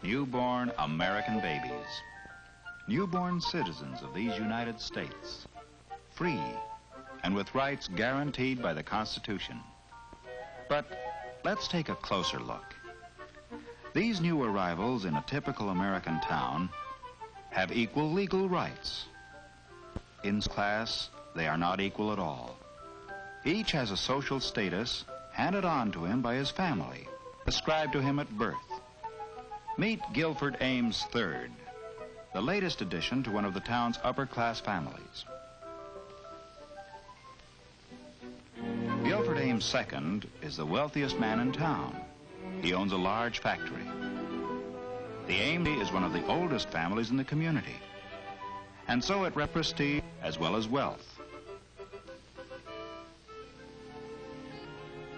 newborn American babies, newborn citizens of these United States, free and with rights guaranteed by the Constitution. But let's take a closer look. These new arrivals in a typical American town have equal legal rights. In class, they are not equal at all. Each has a social status handed on to him by his family, ascribed to him at birth. Meet Guilford Ames III, the latest addition to one of the town's upper-class families. Guilford Ames II is the wealthiest man in town. He owns a large factory. The Ames is one of the oldest families in the community, and so it represents prestige as well as wealth.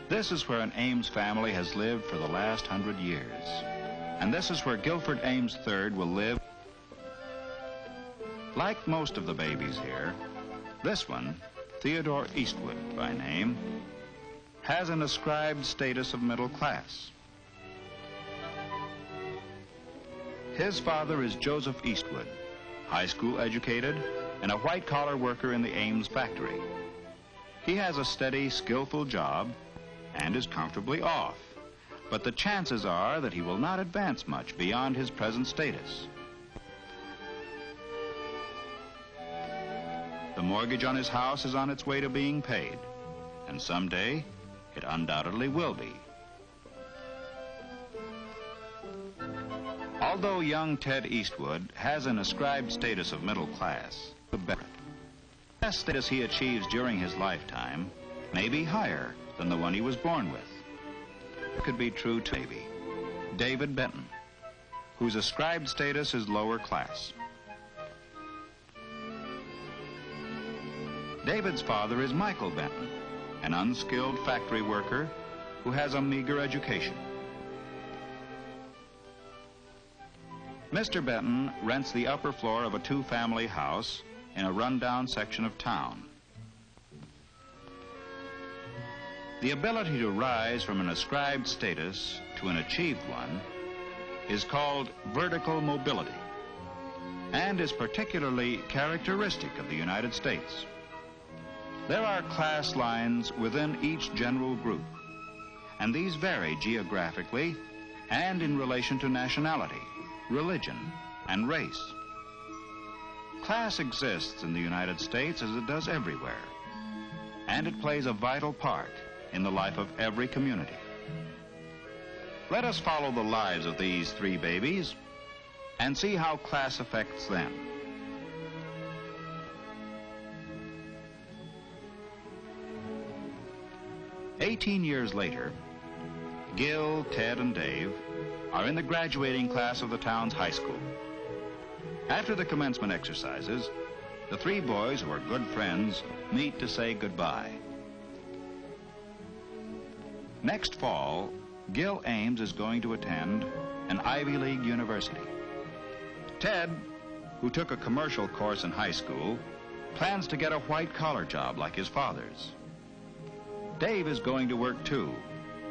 This is where an Ames family has lived for the last 100 years, and this is where Guilford Ames III will live. Like most of the babies here, this one, Theodore Eastwood by name, has an ascribed status of middle class. His father is Joseph Eastwood, high school educated and a white-collar worker in the Ames factory. He has a steady, skillful job and is comfortably off, but the chances are that he will not advance much beyond his present status. The mortgage on his house is on its way to being paid, and someday it undoubtedly will be. Although young Ted Eastwood has an ascribed status of middle class, the best status he achieves during his lifetime may be higher than the one he was born with. It could be true to maybe David Benton, whose ascribed status is lower class. David's father is Michael Benton, an unskilled factory worker who has a meager education. Mr. Benton rents the upper floor of a two-family house in a rundown section of town. The ability to rise from an ascribed status to an achieved one is called vertical mobility and is particularly characteristic of the United States. There are class lines within each general group, and these vary geographically and in relation to nationality, religion, and race. Class exists in the United States as it does everywhere, and it plays a vital part in the life of every community. Let us follow the lives of these three babies and see how class affects them. "18 years later, Gil, Ted, and Dave are in the graduating class of the town's high school. After the commencement exercises, the three boys, who are good friends, meet to say goodbye. Next fall, Gil Ames is going to attend an Ivy League university. Ted, who took a commercial course in high school, plans to get a white-collar job like his father's. Dave is going to work too,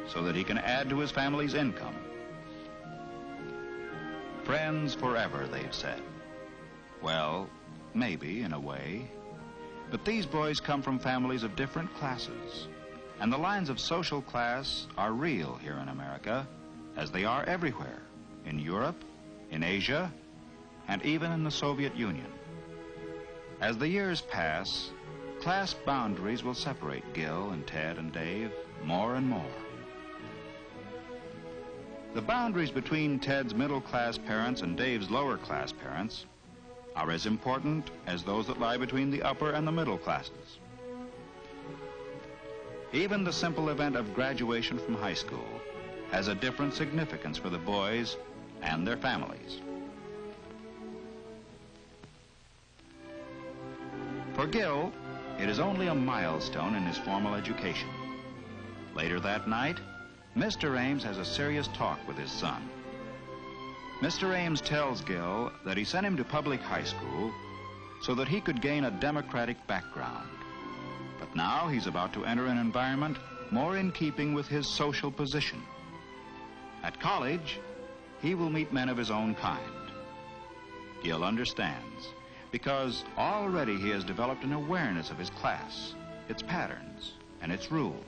so that he can add to his family's income. Friends forever, they've said. Well, maybe in a way, but these boys come from families of different classes, and the lines of social class are real here in America, as they are everywhere, in Europe, in Asia, and even in the Soviet Union. As the years pass, class boundaries will separate Gil and Ted and Dave more and more. The boundaries between Ted's middle-class parents and Dave's lower-class parents are as important as those that lie between the upper and the middle classes. Even the simple event of graduation from high school has a different significance for the boys and their families. For Gil, it is only a milestone in his formal education. Later that night, Mr. Ames has a serious talk with his son. Mr. Ames tells Gil that he sent him to public high school so that he could gain a democratic background. But now he's about to enter an environment more in keeping with his social position. At college, he will meet men of his own kind. Gil understands, because already he has developed an awareness of his class, its patterns, and its rules.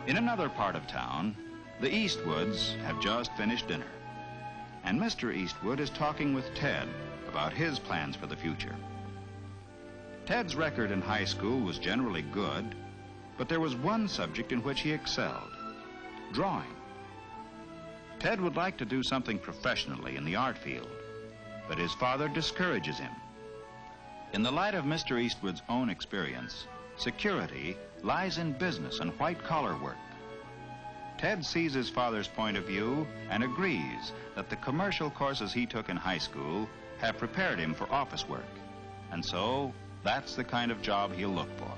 In another part of town, the Eastwoods have just finished dinner, and Mr. Eastwood is talking with Ted about his plans for the future. Ted's record in high school was generally good, but there was one subject in which he excelled: drawing. Ted would like to do something professionally in the art field, but his father discourages him. In the light of Mr. Eastwood's own experience, security lies in business and white-collar work. Ted sees his father's point of view and agrees that the commercial courses he took in high school have prepared him for office work, and so that's the kind of job he'll look for.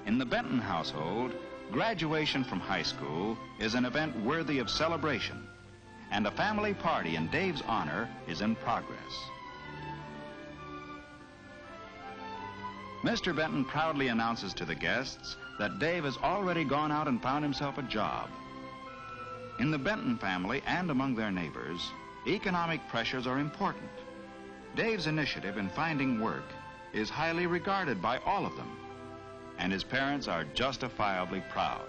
In the Benton household, graduation from high school is an event worthy of celebration, and a family party in Dave's honor is in progress. Mr. Benton proudly announces to the guests that Dave has already gone out and found himself a job. In the Benton family and among their neighbors, economic pressures are important. Dave's initiative in finding work is highly regarded by all of them, and his parents are justifiably proud.